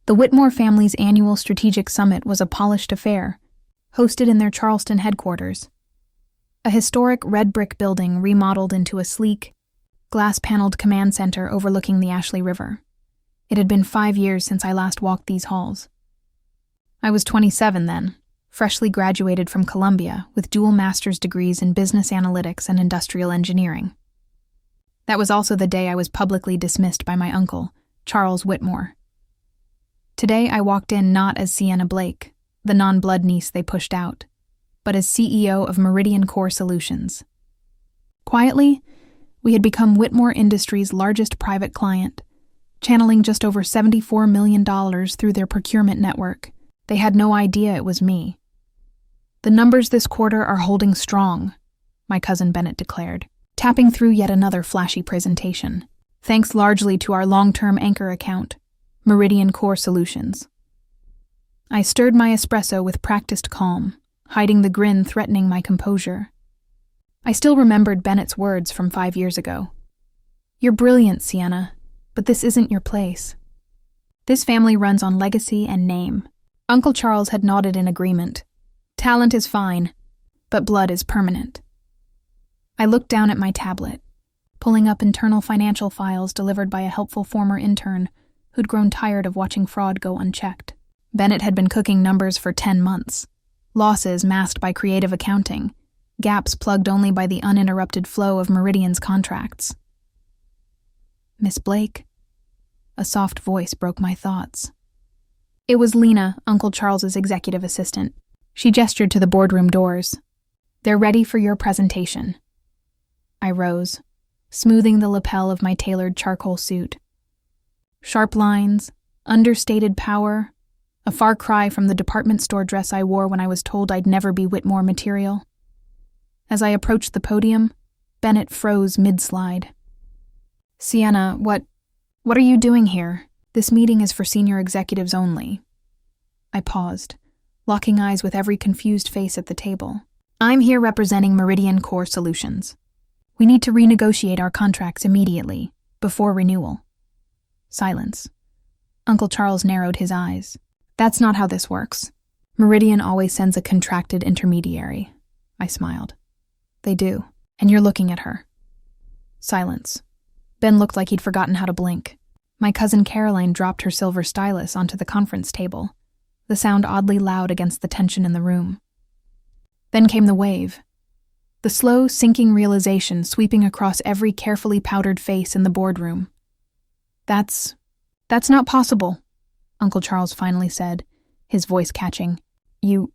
The Whitmore family's annual strategic summit was a polished affair, hosted in their Charleston headquarters. A historic red brick building remodeled into a sleek, glass-paneled command center overlooking the Ashley River. It had been 5 years since I last walked these halls. I was 27 then, freshly graduated from Columbia with dual master's degrees in business analytics and industrial engineering. That was also the day I was publicly dismissed by my uncle, Charles Whitmore. Today I walked in not as Sienna Blake, the non-blood niece they pushed out, but as CEO of Meridian Core Solutions. Quietly, we had become Whitmore Industries' largest private client, channeling just over $74 million through their procurement network. They had no idea it was me. "The numbers this quarter are holding strong," my cousin Bennett declared, tapping through yet another flashy presentation, "thanks largely to our long-term anchor account, Meridian Core Solutions." I stirred my espresso with practiced calm, hiding the grin threatening my composure. I still remembered Bennett's words from 5 years ago. "You're brilliant, Sienna, but this isn't your place. This family runs on legacy and name." Uncle Charles had nodded in agreement. "Talent is fine, but blood is permanent." I looked down at my tablet, pulling up internal financial files delivered by a helpful former intern who'd grown tired of watching fraud go unchecked. Bennett had been cooking numbers for 10 months, losses masked by creative accounting, gaps plugged only by the uninterrupted flow of Meridian's contracts. "Miss Blake?" A soft voice broke my thoughts. It was Lena, Uncle Charles's executive assistant. She gestured to the boardroom doors. "They're ready for your presentation." I rose, smoothing the lapel of my tailored charcoal suit. Sharp lines, understated power, a far cry from the department store dress I wore when I was told I'd never be Whitmore material. As I approached the podium, Bennett froze mid-slide. "Sienna, what are you doing here? This meeting is for senior executives only." I paused, locking eyes with every confused face at the table. "I'm here representing Meridian Core Solutions. We need to renegotiate our contracts immediately, before renewal." Silence. Uncle Charles narrowed his eyes. "That's not how this works. Meridian always sends a contracted intermediary." I smiled. "They do, and you're looking at her." Silence. Ben looked like he'd forgotten how to blink. My cousin Caroline dropped her silver stylus onto the conference table, the sound oddly loud against the tension in the room. Then came the wave. The slow, sinking realization sweeping across every carefully powdered face in the boardroom. That's not possible," Uncle Charles finally said, his voice catching. You're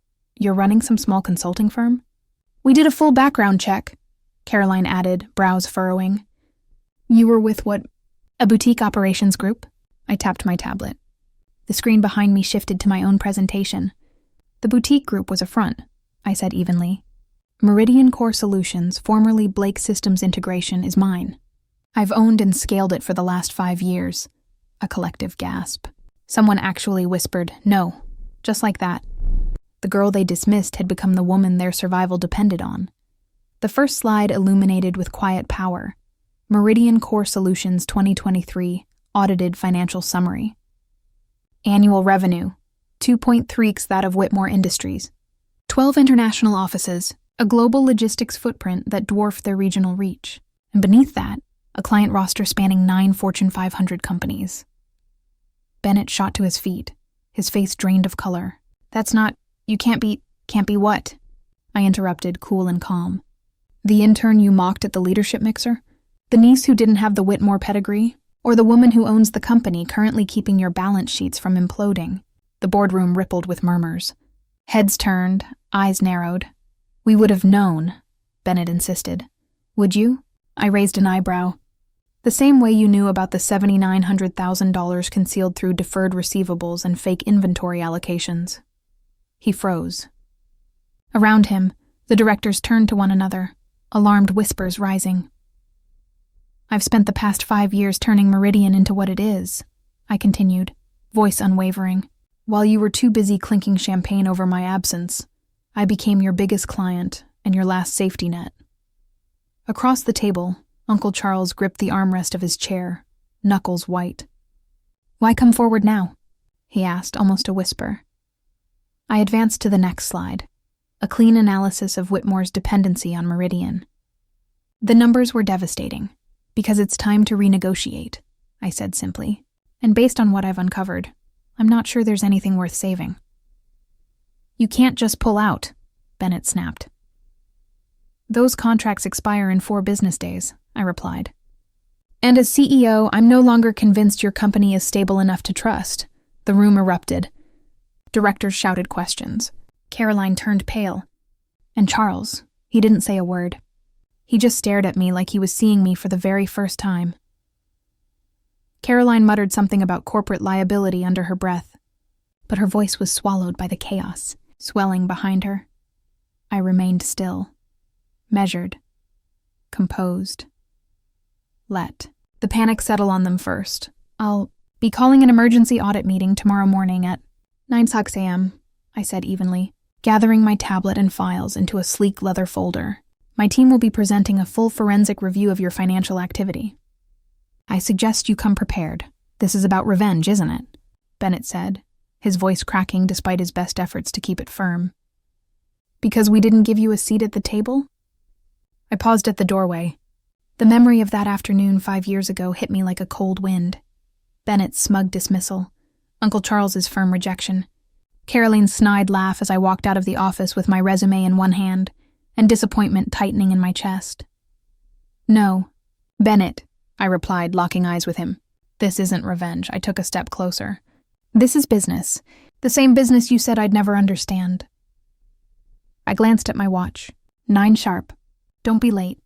running some small consulting firm?" "We did a full background check," Caroline added, brows furrowing. "You were with what? A boutique operations group?" I tapped my tablet. The screen behind me shifted to my own presentation. "The boutique group was a front," I said evenly. "Meridian Core Solutions, formerly Blake Systems Integration, is mine. I've owned and scaled it for the last 5 years." A collective gasp. Someone actually whispered, "No," just like that. The girl they dismissed had become the woman their survival depended on. The first slide illuminated with quiet power. Meridian Core Solutions 2023 Audited Financial Summary. Annual revenue, 2.3x that of Whitmore Industries. 12 international offices, a global logistics footprint that dwarfed their regional reach. And beneath that, a client roster spanning 9 Fortune 500 companies. Bennett shot to his feet, his face drained of color. You can't be what?" I interrupted, cool and calm. "The intern you mocked at the leadership mixer? The niece who didn't have the Whitmore pedigree? Or the woman who owns the company currently keeping your balance sheets from imploding?" The boardroom rippled with murmurs. Heads turned, eyes narrowed. "We would have known," Bennett insisted. "Would you?" I raised an eyebrow. "The same way you knew about the $7,900,000 concealed through deferred receivables and fake inventory allocations." He froze. Around him, the directors turned to one another, alarmed whispers rising. "I've spent the past 5 years turning Meridian into what it is," I continued, voice unwavering. "While you were too busy clinking champagne over my absence, I became your biggest client and your last safety net." Across the table, Uncle Charles gripped the armrest of his chair, knuckles white. "Why come forward now?" he asked, almost a whisper. I advanced to the next slide, a clean analysis of Whitmore's dependency on Meridian. The numbers were devastating, because it's time to renegotiate, I said simply. And based on what I've uncovered, I'm not sure there's anything worth saving. You can't just pull out, Bennett snapped. Those contracts expire in 4 business days, I replied. And as CEO, I'm no longer convinced your company is stable enough to trust. The room erupted. Directors shouted questions. Caroline turned pale. And Charles, he didn't say a word. He just stared at me like he was seeing me for the very first time. Caroline muttered something about corporate liability under her breath, but her voice was swallowed by the chaos swelling behind her. I remained still, measured, composed. Let the panic settle on them first. I'll be calling an emergency audit meeting tomorrow morning at 9:00 a.m., I said evenly, gathering my tablet and files into a sleek leather folder. My team will be presenting a full forensic review of your financial activity. I suggest you come prepared. This is about revenge, isn't it? Bennett said, his voice cracking despite his best efforts to keep it firm. Because we didn't give you a seat at the table? I paused at the doorway. The memory of that afternoon 5 years ago hit me like a cold wind. Bennett's smug dismissal, Uncle Charles's firm rejection, Caroline's snide laugh as I walked out of the office with my resume in one hand and disappointment tightening in my chest. No, Bennett, I replied, locking eyes with him. This isn't revenge. I took a step closer. This is business. The same business you said I'd never understand. I glanced at my watch. 9 sharp. Don't be late.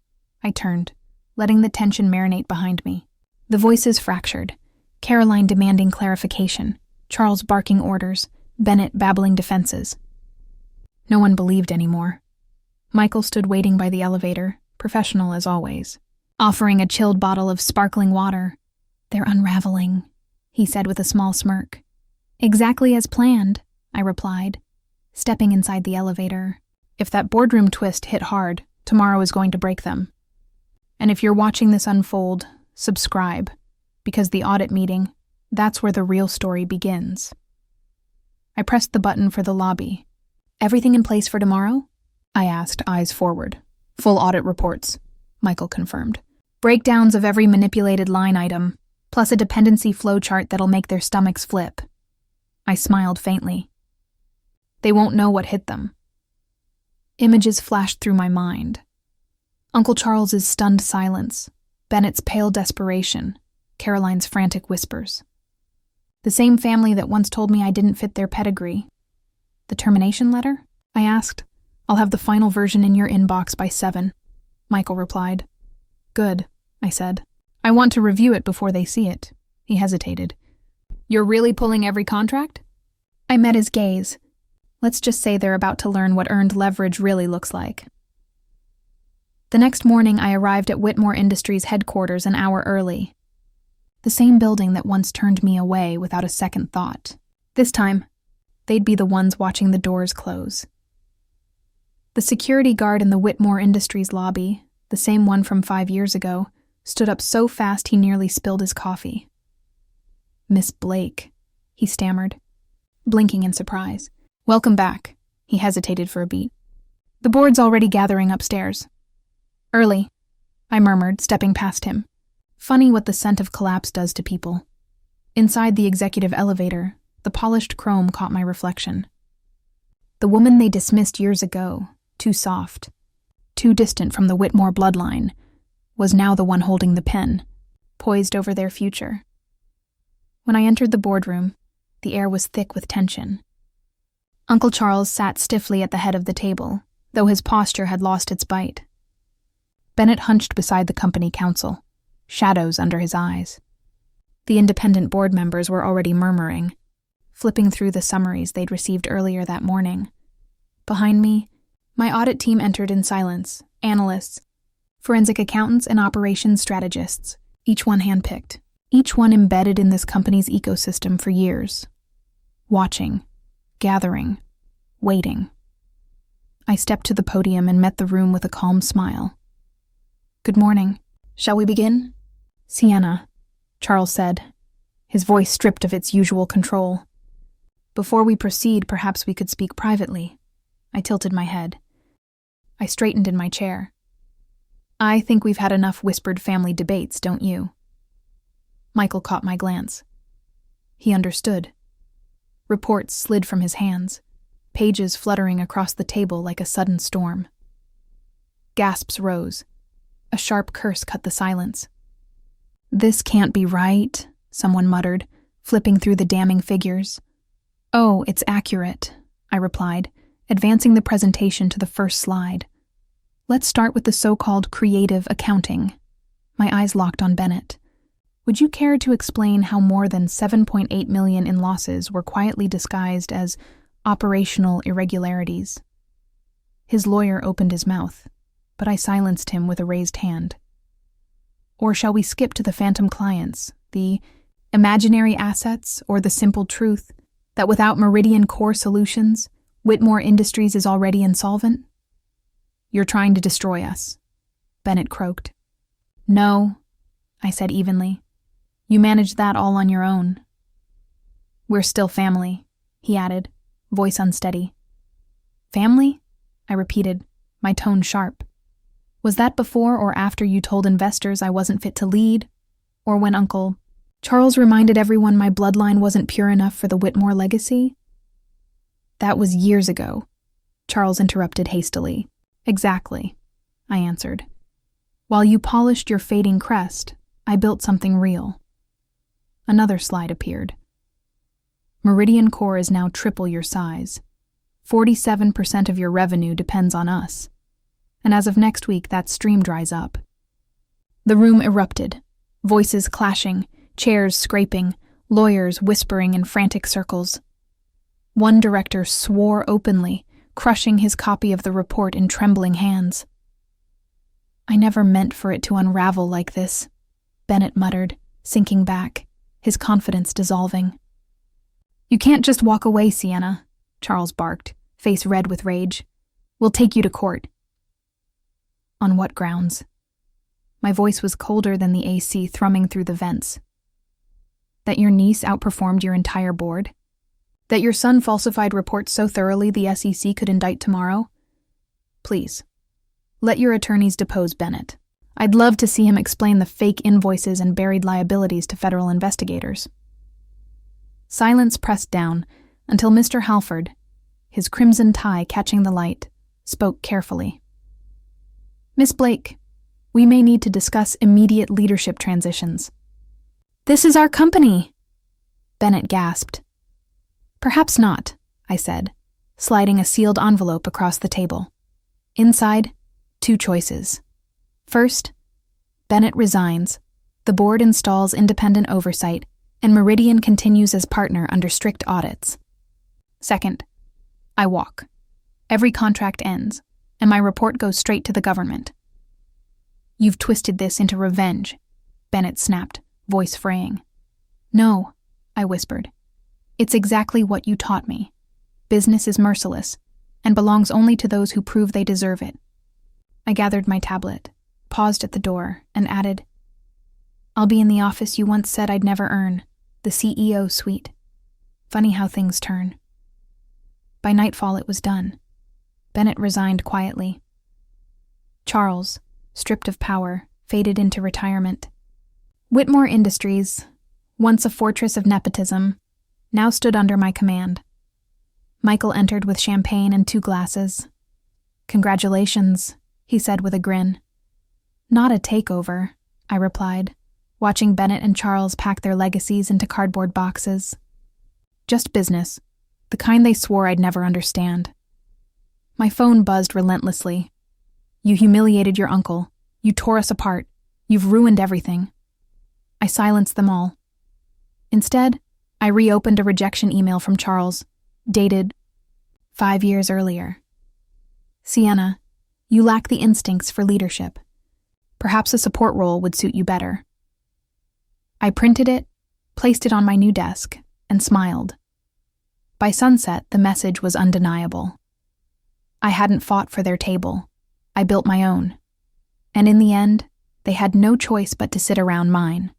I turned, letting the tension marinate behind me. The voices fractured. Caroline demanding clarification. Charles barking orders. Bennett babbling defenses. No one believed anymore. Michael stood waiting by the elevator, professional as always, offering a chilled bottle of sparkling water. They're unraveling, he said with a small smirk. Exactly as planned, I replied, stepping inside the elevator. If that boardroom twist hit hard, tomorrow is going to break them. And if you're watching this unfold, subscribe, because the audit meeting, that's where the real story begins. I pressed the button for the lobby. Everything in place for tomorrow? I asked, eyes forward. Full audit reports, Michael confirmed. Breakdowns of every manipulated line item, plus a dependency flowchart that'll make their stomachs flip. I smiled faintly. They won't know what hit them. Images flashed through my mind. Uncle Charles's stunned silence, Bennett's pale desperation, Caroline's frantic whispers. The same family that once told me I didn't fit their pedigree. The termination letter? I asked. I'll have the final version in your inbox by 7, Michael replied. Good, I said. I want to review it before they see it. He hesitated. You're really pulling every contract? I met his gaze. Let's just say they're about to learn what earned leverage really looks like. The next morning, I arrived at Whitmore Industries headquarters an hour early. The same building that once turned me away without a second thought. This time, they'd be the ones watching the doors close. The security guard in the Whitmore Industries lobby, the same one from 5 years ago, stood up so fast he nearly spilled his coffee. Miss Blake, he stammered, blinking in surprise. Welcome back, he hesitated for a beat. The board's already gathering upstairs. Early, I murmured, stepping past him. Funny what the scent of collapse does to people. Inside the executive elevator, the polished chrome caught my reflection. The woman they dismissed years ago, too soft, too distant from the Whitmore bloodline, was now the one holding the pen, poised over their future. When I entered the boardroom, the air was thick with tension. Uncle Charles sat stiffly at the head of the table, though his posture had lost its bite. Bennett hunched beside the company counsel, shadows under his eyes. The independent board members were already murmuring, flipping through the summaries they'd received earlier that morning. Behind me, my audit team entered in silence, analysts, forensic accountants, and operations strategists, each one handpicked, each one embedded in this company's ecosystem for years. Watching, gathering, waiting. I stepped to the podium and met the room with a calm smile. Good morning. Shall we begin? Sienna, Charles said, his voice stripped of its usual control. Before we proceed, perhaps we could speak privately. I tilted my head. I straightened in my chair. I think we've had enough whispered family debates, don't you? Michael caught my glance. He understood. Reports slid from his hands, pages fluttering across the table like a sudden storm. Gasps rose. A sharp curse cut the silence. "This can't be right," someone muttered, flipping through the damning figures. "Oh, it's accurate," I replied, advancing the presentation to the first slide. "Let's start with the so-called creative accounting." My eyes locked on Bennett. "Would you care to explain how more than $7.8 million in losses were quietly disguised as operational irregularities?" His lawyer opened his mouth, but I silenced him with a raised hand. "Or shall we skip to the phantom clients, the imaginary assets, or the simple truth that without Meridian Core Solutions, Whitmore Industries is already insolvent?" "You're trying to destroy us," Bennett croaked. "No," I said evenly. "You managed that all on your own." "We're still family," he added, voice unsteady. "Family?" I repeated, my tone sharp. "Was that before or after you told investors I wasn't fit to lead? Or when Uncle Charles reminded everyone my bloodline wasn't pure enough for the Whitmore legacy?" "That was years ago," Charles interrupted hastily. "Exactly," I answered. "While you polished your fading crest, I built something real." Another slide appeared. "Meridian Core is now triple your size. 47% of your revenue depends on us. And as of next week, that stream dries up." The room erupted, voices clashing, chairs scraping, lawyers whispering in frantic circles. One director swore openly, crushing his copy of the report in trembling hands. "I never meant for it to unravel like this," Bennett muttered, sinking back, his confidence dissolving. "You can't just walk away, Sienna," Charles barked, face red with rage. "We'll take you to court." "On what grounds?" My voice was colder than the AC thrumming through the vents. "That your niece outperformed your entire board? That your son falsified reports so thoroughly the SEC could indict tomorrow? Please, let your attorneys depose Bennett. I'd love to see him explain the fake invoices and buried liabilities to federal investigators." Silence pressed down until Mr. Halford, his crimson tie catching the light, spoke carefully. "Miss Blake, we may need to discuss immediate leadership transitions." "This is our company!" Bennett gasped. "Perhaps not," I said, sliding a sealed envelope across the table. Inside, 2 choices. First, Bennett resigns, the board installs independent oversight, and Meridian continues as partner under strict audits. Second, I walk. Every contract ends, and my report goes straight to the government. "You've twisted this into revenge," Bennett snapped, voice fraying. "No," I whispered. "It's exactly what you taught me. Business is merciless, and belongs only to those who prove they deserve it." I gathered my tablet, paused at the door, and added, "I'll be in the office you once said I'd never earn, the CEO suite. Funny how things turn." By nightfall it was done. Bennett resigned quietly. Charles, stripped of power, faded into retirement. Whitmore Industries, once a fortress of nepotism, now stood under my command. Michael entered with champagne and 2 glasses. "Congratulations," he said with a grin. "Not a takeover," I replied, watching Bennett and Charles pack their legacies into cardboard boxes. "Just business, the kind they swore I'd never understand." My phone buzzed relentlessly. "You humiliated your uncle. You tore us apart. You've ruined everything." I silenced them all. Instead, I reopened a rejection email from Charles, dated 5 years earlier. "Sienna, you lack the instincts for leadership. Perhaps a support role would suit you better." I printed it, placed it on my new desk, and smiled. By sunset, the message was undeniable. I hadn't fought for their table. I built my own. And in the end, they had no choice but to sit around mine.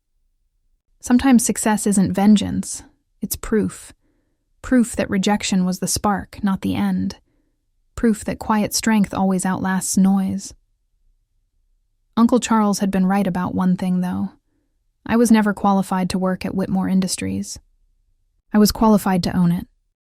Sometimes success isn't vengeance, it's proof. Proof that rejection was the spark, not the end. Proof that quiet strength always outlasts noise. Uncle Charles had been right about one thing, though. I was never qualified to work at Whitmore Industries. I was qualified to own it.